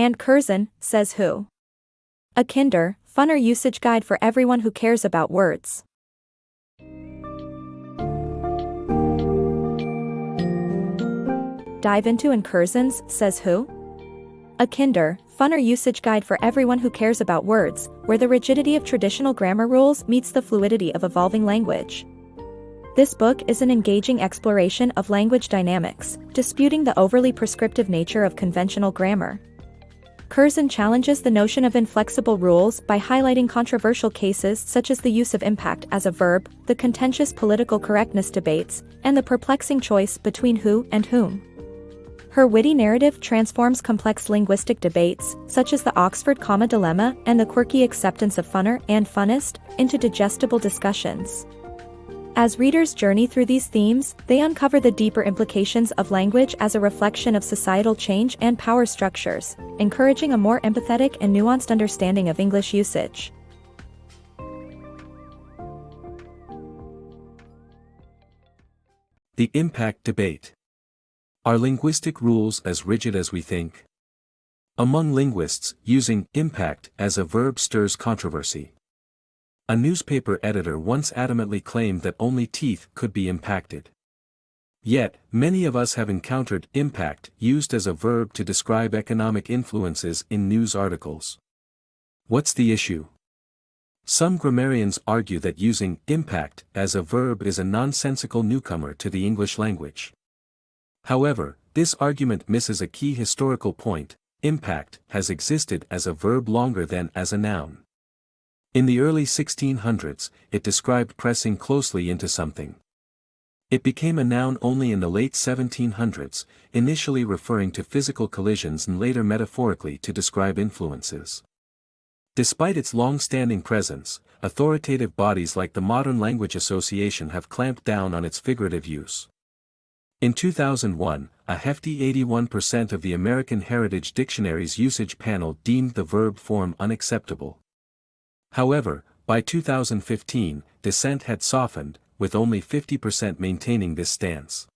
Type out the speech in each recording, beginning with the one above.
and Curzan, says who. A kinder, funner usage guide for everyone who cares about words. Dive into and Curzan's, says who. A kinder, funner usage guide for everyone who cares about words, where the rigidity of traditional grammar rules meets the fluidity of evolving language. This book is an engaging exploration of language dynamics, disputing the overly prescriptive nature of conventional grammar. Curzan challenges the notion of inflexible rules by highlighting controversial cases such as the use of impact as a verb, the contentious political correctness debates, and the perplexing choice between who and whom. Her witty narrative transforms complex linguistic debates, such as the Oxford comma dilemma and the quirky acceptance of funner and funnest, into digestible discussions. As readers journey through these themes, they uncover the deeper implications of language as a reflection of societal change and power structures, encouraging a more empathetic and nuanced understanding of English usage. The impact debate. Are linguistic rules as rigid as we think? Among linguists, using impact as a verb stirs controversy. A newspaper editor once adamantly claimed that only teeth could be impacted. Yet, many of us have encountered impact used as a verb to describe economic influences in news articles. What's the issue? Some grammarians argue that using impact as a verb is a nonsensical newcomer to the English language. However, this argument misses a key historical point: impact has existed as a verb longer than as a noun. In the early 1600s, it described pressing closely into something. It became a noun only in the late 1700s, initially referring to physical collisions and later metaphorically to describe influences. Despite its long-standing presence, authoritative bodies like the Modern Language Association have clamped down on its figurative use. In 2001, a hefty 81% of the American Heritage Dictionary's usage panel deemed the verb form unacceptable. However, by 2015, dissent had softened, with only 50% maintaining this stance.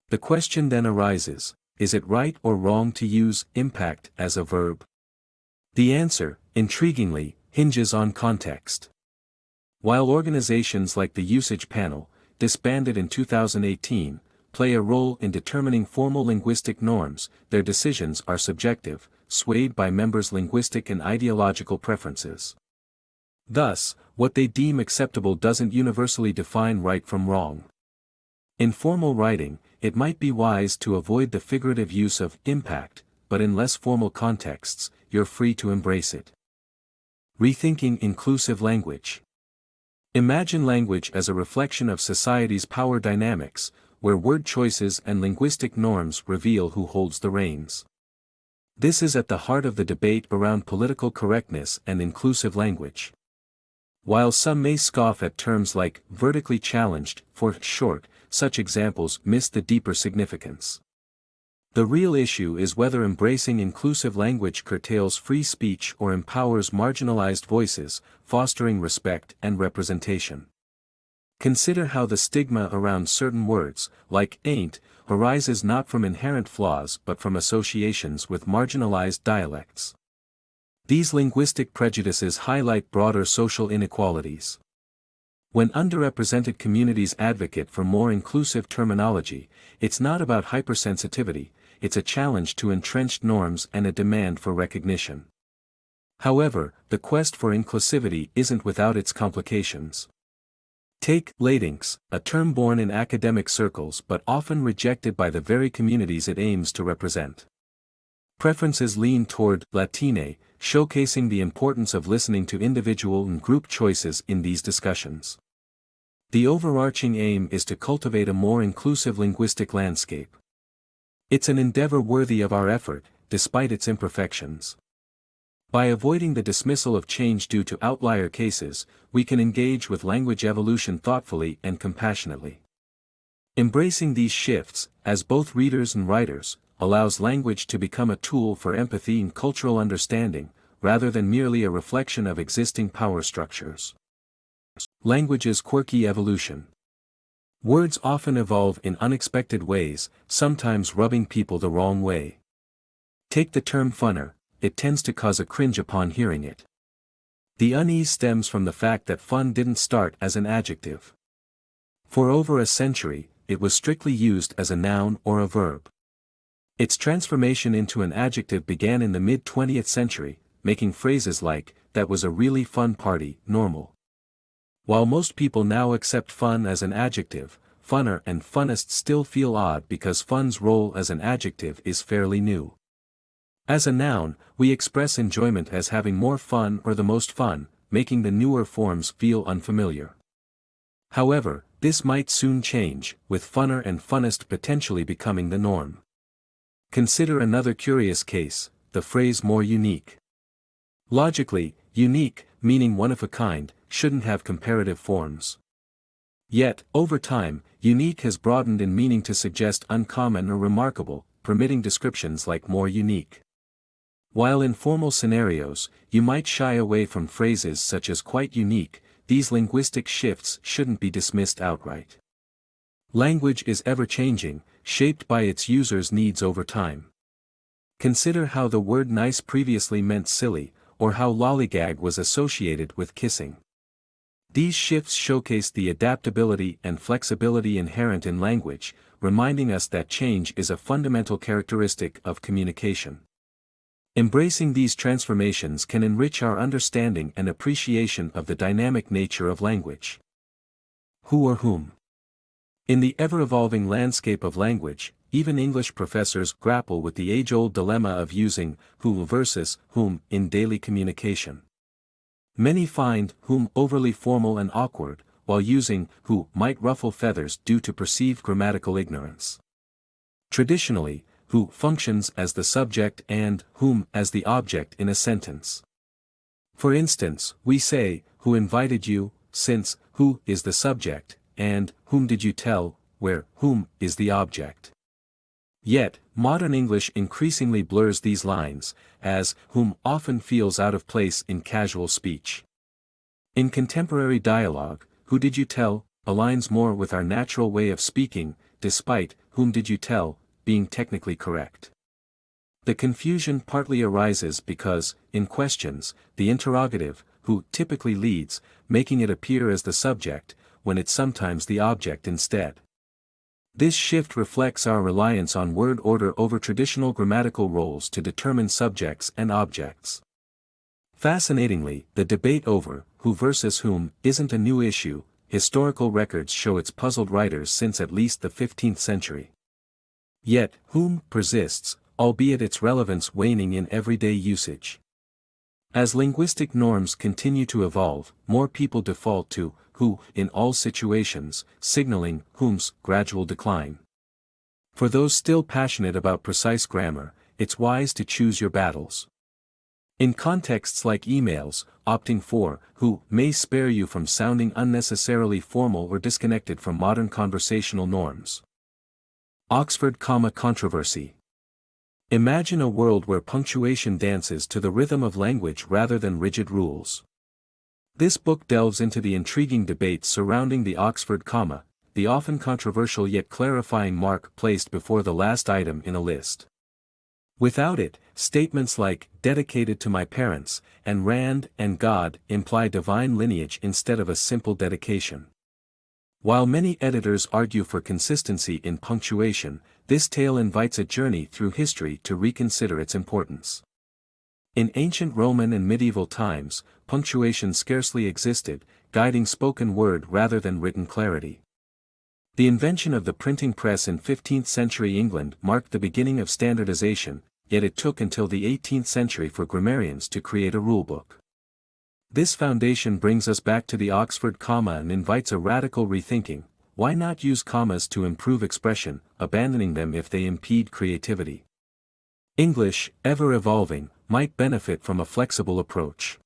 The question then arises, is it right or wrong to use impact as a verb? The answer, intriguingly, hinges on context. While organizations like the Usage Panel, disbanded in 2018, play a role in determining formal linguistic norms, their decisions are subjective, swayed by members' linguistic and ideological preferences. Thus, what they deem acceptable doesn't universally define right from wrong. In formal writing, it might be wise to avoid the figurative use of impact, but in less formal contexts, you're free to embrace it. Rethinking inclusive language. Imagine language as a reflection of society's power dynamics, where word choices and linguistic norms reveal who holds the reins. This is at the heart of the debate around political correctness and inclusive language. While some may scoff at terms like vertically challenged, for short, such examples miss the deeper significance. The real issue is whether embracing inclusive language curtails free speech or empowers marginalized voices, fostering respect and representation. Consider how the stigma around certain words, like ain't, arises not from inherent flaws but from associations with marginalized dialects. These linguistic prejudices highlight broader social inequalities. When underrepresented communities advocate for more inclusive terminology, it's not about hypersensitivity, it's a challenge to entrenched norms and a demand for recognition. However, the quest for inclusivity isn't without its complications. Take latinx, a term born in academic circles but often rejected by the very communities it aims to represent. Preferences lean toward Latine, showcasing the importance of listening to individual and group choices in these discussions. The overarching aim is to cultivate a more inclusive linguistic landscape. It's an endeavor worthy of our effort, despite its imperfections. By avoiding the dismissal of change due to outlier cases, we can engage with language evolution thoughtfully and compassionately. Embracing these shifts, as both readers and writers, allows language to become a tool for empathy and cultural understanding, rather than merely a reflection of existing power structures. Language's quirky evolution. Words often evolve in unexpected ways, sometimes rubbing people the wrong way. Take the term funner, it tends to cause a cringe upon hearing it. The unease stems from the fact that fun didn't start as an adjective. For over a century, it was strictly used as a noun or a verb. Its transformation into an adjective began in the mid-20th century, making phrases like, "that was a really fun party," normal. While most people now accept fun as an adjective, funner and funnest still feel odd because fun's role as an adjective is fairly new. As a noun, we express enjoyment as having more fun or the most fun, making the newer forms feel unfamiliar. However, this might soon change, with funner and funnest potentially becoming the norm. Consider another curious case, the phrase more unique. Logically, unique, meaning one of a kind, shouldn't have comparative forms. Yet, over time, unique has broadened in meaning to suggest uncommon or remarkable, permitting descriptions like more unique. While in formal scenarios, you might shy away from phrases such as quite unique, these linguistic shifts shouldn't be dismissed outright. Language is ever-changing, shaped by its users' needs over time. Consider how the word nice previously meant silly, or how lollygag was associated with kissing. These shifts showcase the adaptability and flexibility inherent in language, reminding us that change is a fundamental characteristic of communication. Embracing these transformations can enrich our understanding and appreciation of the dynamic nature of language. Who or whom? In the ever-evolving landscape of language, even English professors grapple with the age-old dilemma of using who versus whom in daily communication. Many find whom overly formal and awkward, while using who might ruffle feathers due to perceived grammatical ignorance. Traditionally, who functions as the subject and whom as the object in a sentence. For instance, we say, "Who invited you?" since who is the subject, and whom did you tell, where whom is the object. Yet, modern English increasingly blurs these lines, as whom often feels out of place in casual speech. In contemporary dialogue, who did you tell aligns more with our natural way of speaking, despite whom did you tell being technically correct. The confusion partly arises because, in questions, the interrogative, who typically leads, making it appear as the subject, when it's sometimes the object instead. This shift reflects our reliance on word order over traditional grammatical roles to determine subjects and objects. Fascinatingly, the debate over who versus whom isn't a new issue. Historical records show it's puzzled writers since at least the 15th century. Yet, whom persists, albeit its relevance waning in everyday usage. As linguistic norms continue to evolve, more people default to who in all situations, signaling whom's gradual decline. For those still passionate about precise grammar, it's wise to choose your battles. In contexts like emails, opting for who may spare you from sounding unnecessarily formal or disconnected from modern conversational norms. Oxford comma controversy. Imagine a world where punctuation dances to the rhythm of language rather than rigid rules. This book delves into the intriguing debates surrounding the Oxford comma, the often controversial yet clarifying mark placed before the last item in a list. Without it, statements like "dedicated to my parents" and "Rand" and "God" imply divine lineage instead of a simple dedication. While many editors argue for consistency in punctuation, this tale invites a journey through history to reconsider its importance. In ancient Roman and medieval times, punctuation scarcely existed, guiding spoken word rather than written clarity. The invention of the printing press in 15th century England marked the beginning of standardization, yet it took until the 18th century for grammarians to create a rulebook. This foundation brings us back to the Oxford comma and invites a radical rethinking. Why not use commas to improve expression, abandoning them if they impede creativity? English, ever evolving, might benefit from a flexible approach.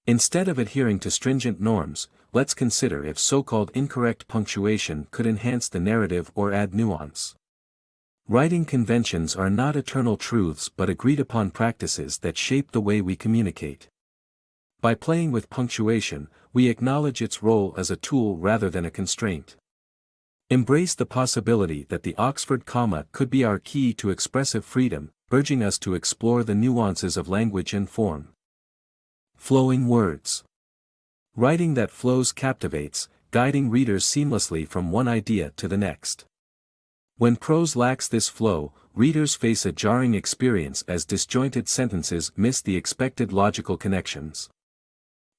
Instead of adhering to stringent norms, let's consider if so-called incorrect punctuation could enhance the narrative or add nuance. Writing conventions are not eternal truths but agreed-upon practices that shape the way we communicate. By playing with punctuation, we acknowledge its role as a tool rather than a constraint. Embrace the possibility that the Oxford comma could be our key to expressive freedom, urging us to explore the nuances of language and form. Flowing words. Writing that flows captivates, guiding readers seamlessly from one idea to the next. When prose lacks this flow, readers face a jarring experience as disjointed sentences miss the expected logical connections.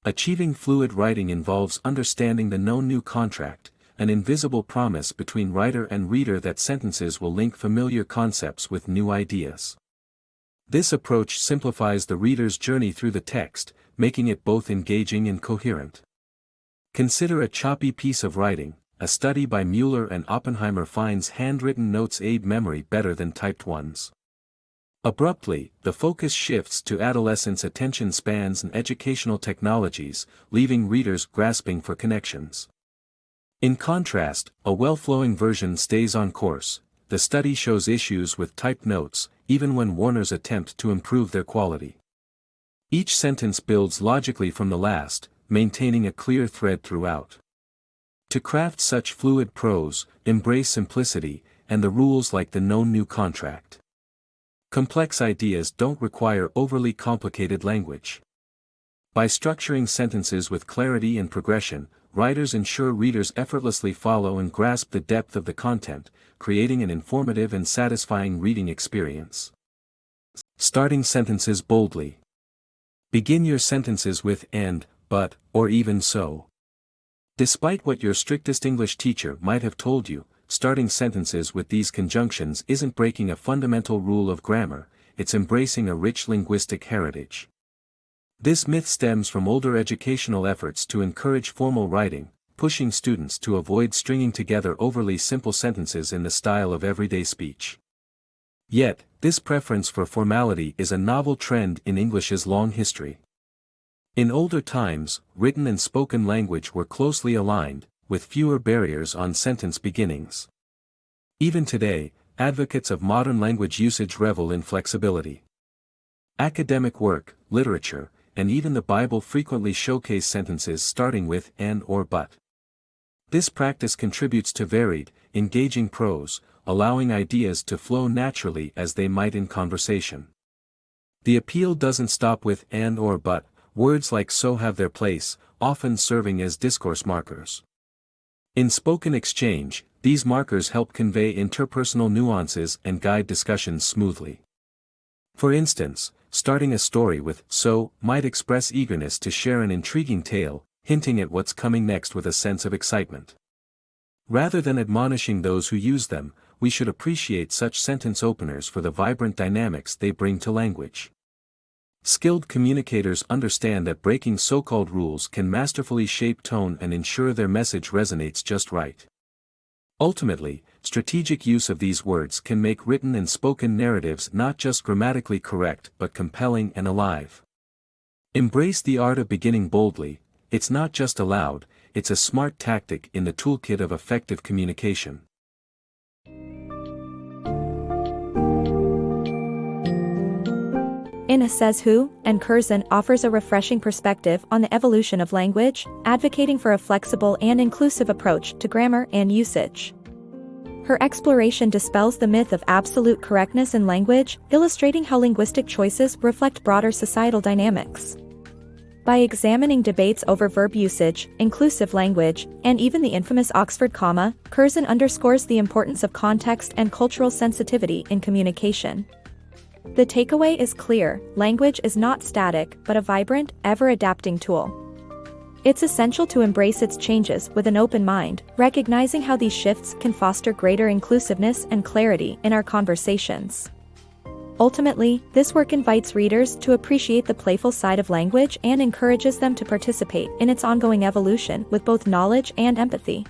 Achieving fluid writing involves understanding the no-new contract, an invisible promise between writer and reader that sentences will link familiar concepts with new ideas. This approach simplifies the reader's journey through the text, making it both engaging and coherent. Consider a choppy piece of writing. A study by Mueller and Oppenheimer finds handwritten notes aid memory better than typed ones. Abruptly, the focus shifts to adolescents' attention spans and educational technologies, leaving readers grasping for connections. In contrast, a well-flowing version stays on course. The study shows issues with typed notes, even when Warner's attempt to improve their quality. Each sentence builds logically from the last, maintaining a clear thread throughout. To craft such fluid prose, embrace simplicity, and the rules like the no-new contract. Complex ideas don't require overly complicated language. By structuring sentences with clarity and progression, writers ensure readers effortlessly follow and grasp the depth of the content, creating an informative and satisfying reading experience. Starting sentences boldly. Begin your sentences with and, but, or even so. Despite what your strictest English teacher might have told you, starting sentences with these conjunctions isn't breaking a fundamental rule of grammar, it's embracing a rich linguistic heritage. This myth stems from older educational efforts to encourage formal writing, pushing students to avoid stringing together overly simple sentences in the style of everyday speech. Yet, this preference for formality is a novel trend in English's long history. In older times, written and spoken language were closely aligned, with fewer barriers on sentence beginnings. Even today, advocates of modern language usage revel in flexibility. Academic work, literature, and even the Bible frequently showcase sentences starting with and or but. This practice contributes to varied, engaging prose, allowing ideas to flow naturally as they might in conversation. The appeal doesn't stop with and or but. Words like so have their place, often serving as discourse markers. In spoken exchange, these markers help convey interpersonal nuances and guide discussions smoothly. For instance, starting a story with so might express eagerness to share an intriguing tale, hinting at what's coming next with a sense of excitement. Rather than admonishing those who use them, we should appreciate such sentence openers for the vibrant dynamics they bring to language. Skilled communicators understand that breaking so-called rules can masterfully shape tone and ensure their message resonates just right. Ultimately, strategic use of these words can make written and spoken narratives not just grammatically correct but compelling and alive. Embrace the art of beginning boldly. It's not just allowed, it's a smart tactic in the toolkit of effective communication. In A Says Who, and Curzan offers a refreshing perspective on the evolution of language, advocating for a flexible and inclusive approach to grammar and usage. Her exploration dispels the myth of absolute correctness in language, illustrating how linguistic choices reflect broader societal dynamics. By examining debates over verb usage, inclusive language, and even the infamous Oxford comma, Curzan underscores the importance of context and cultural sensitivity in communication. The takeaway is clear: language is not static but a vibrant, ever-adapting tool. It's essential to embrace its changes with an open mind, recognizing how these shifts can foster greater inclusiveness and clarity in our conversations. Ultimately, this work invites readers to appreciate the playful side of language and encourages them to participate in its ongoing evolution with both knowledge and empathy.